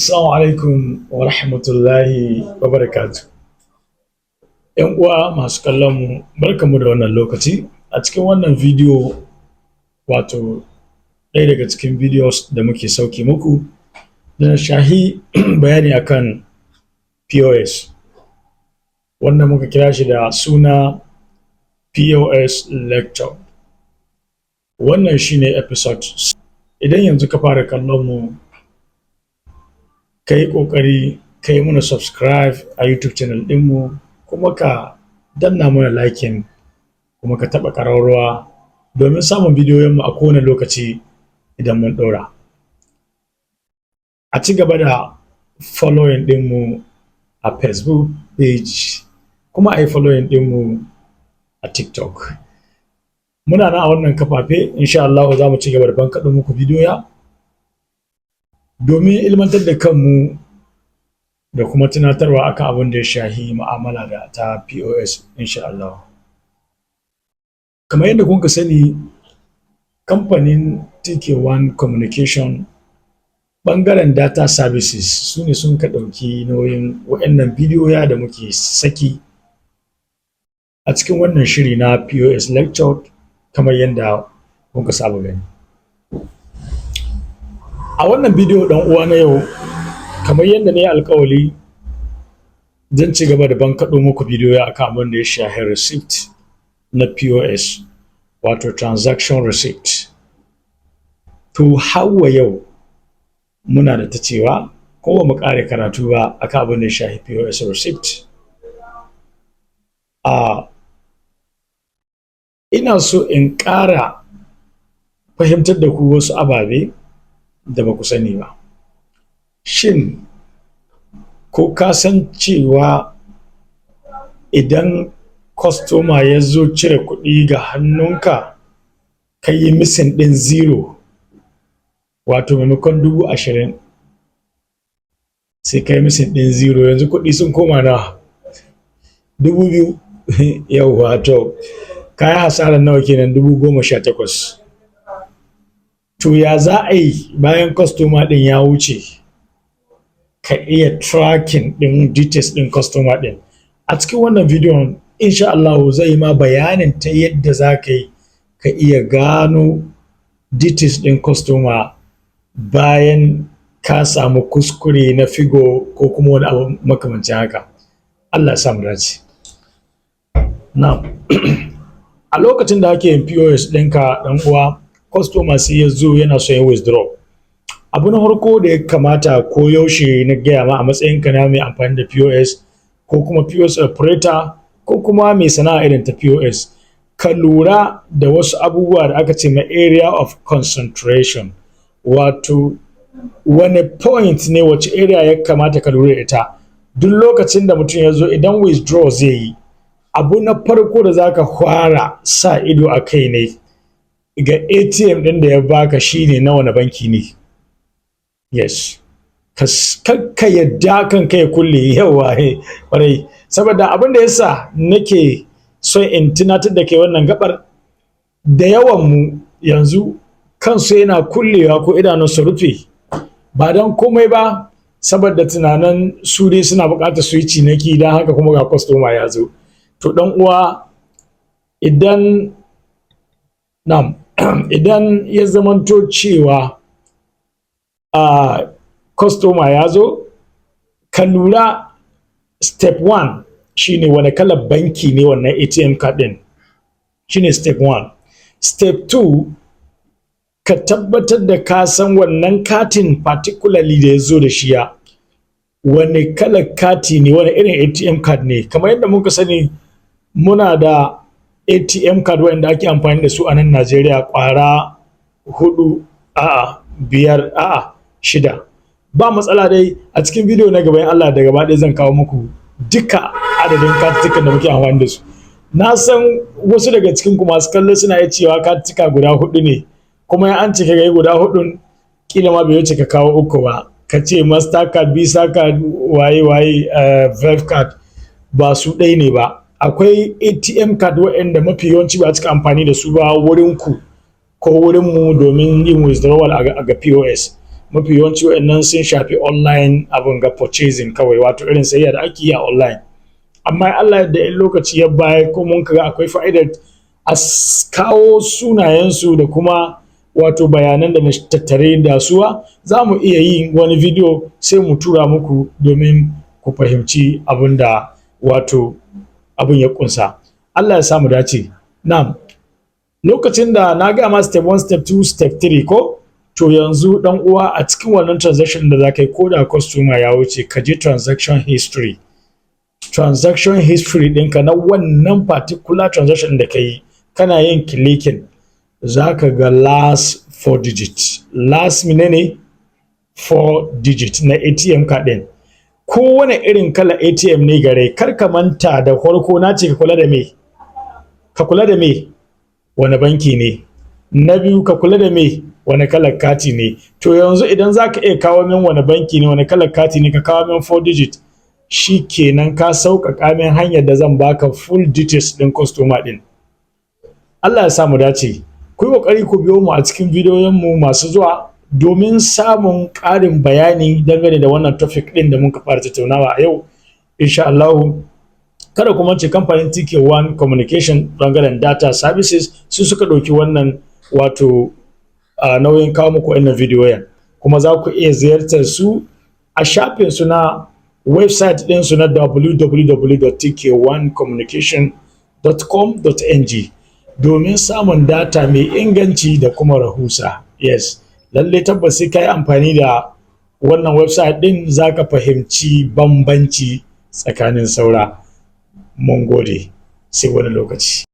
Assalamu alaikum wa rahmatullahi wa barakatu. ‘Yan uwa masu kallon mu, barkamu da wannan lokaci. A cikin wannan bidiyo, wato ɗaya daga cikin videos da muke sauke muku, da shahi bayani akan POS, wanda muka kira shi da suna POS lecture. Wannan shine episode. Idan yanzu ka fara kallon mu, ka yi ƙoƙari ka yi mana subscribe a YouTube channel ɗinmu, kuma ka danna mana liking, kuma ka taɓa ƙararrawa domin samun bidiyoyinmu a kowane lokaci idan mun ɗora. A ci gaba da following ɗinmu a Facebook page, kuma a yi following ɗinmu a TikTok. Muna nan a wannan kafafe, insha Allah za mu ci gaba da bankaɗo muku bidiyoya domin ilmantar da kanmu da kuma tunatarwa akan abin da ya shahi mu'amala da ta POS, insha Allah. Kamar yadda kuka sani, kamfanin TK1 Communication ɓangaren data services su ne sun ka ɗauki nauyin waɗannan bidiyoya da muke saki a cikin wannan shiri na POS lecture, kamar yadda kuka saba gani. A wannan bidiyo ɗan uwa na yau, kamar yadda na yi alkawali, zan ci gaba da bankaɗo muku bidiyo akan abin da ya shahi receipt na POS, wato transaction receipt. To hawa yau muna da ta cewa ko ba mu ƙare karatu ba akan abin da ya shahi POS receipt. Ina so in ƙara fahimtar da ku wasu ababe da ba ku sani ba. Shin ko ka san cewa idan kwastoma ya zo cire kuɗi ga hannunka, ka yi missing ɗin zero, wato maimakon 20,000 sai ka yi missing ɗin zero, yanzu kuɗi sun koma na 2,000. Yau wato ka yi hasarar nawa kenan? 18,000. To ya za a yi bayan kwastoma ɗin ya wuce ka iya tracking ɗin details ɗin customer ɗin? A cikin wannan bidiyon insha Allah zai ma bayanin ta yadda za ka yi ka iya gano details ɗin customer bayan ka samu kuskure na figo ko kuma wani abu makamancin haka. Allah ya samu dace. Now, a lokacin da ake yin POS ɗinka ɗan uwa, customer sai ya zo yana son ya withdraw. Abu na farko da ya kamata ko yaushe na gaya ma a matsayinka na mai amfani da POS ko kuma POS operator ko kuma mai sana'a irin ta POS, ka lura da wasu abubuwa da aka ce ma area of concentration, wato wane point ne, wace area ya kamata ka lura da ita duk lokacin da mutum ya zo. Idan withdraw zai yi, abu na farko da za ka fara sa ido a kai ne ga ATM ɗin da ya baka shine na wani banki ne. Yes, ka yadda kanka ya kulle. Yawa kwarai, saboda abin da yasa nake so in tunatar da kai wannan gabar, da yawan mu yanzu kansu yana kullewa ko idanunsu rufe, ba don komai ba saboda tunanin su dai suna buƙatar su yi ciniki, don haka kuma ga kwastoma ya zo. To ɗan uwa, idan ya zamanto cewa customer ya zo, ka lura step 1 shine wani kalar banki ne wannan ATM card din, shine step 1. Step 2, ka tabbatar da ka san wannan katin particularly da ya zo da shi, ya wani kalar kati ne, wani irin ATM card ne. Kamar yadda muka sani, muna da ATM card wanda ake amfani da su a nan Najeriya kwara 4, 5, 6. Ba matsala dai, a cikin bidiyo na gaban Allah da gaba ɗaya zan kawo muku duka adadin katukan da muke amfani da su. Na san wasu daga cikin ku masu kallo suna iya cewa katuka guda 4 ne, kuma an cika gai guda 4 kila ma bai wuce ka kawo 3 ba. Ka ce Mastercard, Visa card, waye Verve card, ba su ɗai ne ba. Akwai ATM card waɗanda mafi yawanci ba a cika amfani da su ba wurin ku ko wurin mu domin yin withdrawal a ga POS. mafi yawanci waɗannan sun shafi online abin ga purchasing kawai, wato irin sayayya da ake yi a online. Amma Allah da in lokaci ya baya ko mun kaga akwai fa'idar a kawo sunayensu da kuma wato bayanan da na tattare da suwa, za mu iya yin wani video sai mu tura muku domin ku fahimci abin da wato abin ya kunsa. Allah ya samu dace. Na'am, lokacin da na ga ma step 1 step 2 step 3 ko, to yanzu dan uwa a cikin wannan transaction da za ka yi ko da customer ya wuce, ka je transaction history ɗinka na wannan particular transaction da ka yi, kana yin clicking za ka ga last 4 digit, last menene 4 digit na ATM card ɗin. Kowane irin kala ATM ne gare, kar ka manta da farko na ce ka kula da me wani banki ne, na biyu ka kula da me wani kalar kati ne. To yanzu idan za ka iya kawo min wani banki ne wani kalar kati ne, ka kawo min 4 digit, shi kenan ka sauƙaƙa min hanyar da zan baka full details ɗin customer ɗin. Allah ya samu dace. Ku yi ƙoƙari ku biyo mu a cikin bidiyoyinmu masu zuwa domin samun ƙarin bayani dangane da wannan topic ɗin da muka fara tattaunawa a yau. Insha Allah, kada ku mance kamfanin TK1 Communication bangaren data services su suka ɗauki wannan wato nauyin kawo muku wannan bidiyoyin, kuma za ku iya ziyartar su a shafin su na website ɗin su na www.tk1communication.com.ng domin samun data mai inganci da kuma rahusa. Yes, lalle tabbas sai ka yi amfani da wannan website ɗin za ka fahimci bambanci tsakanin saura. Mun gode, sai wani lokaci.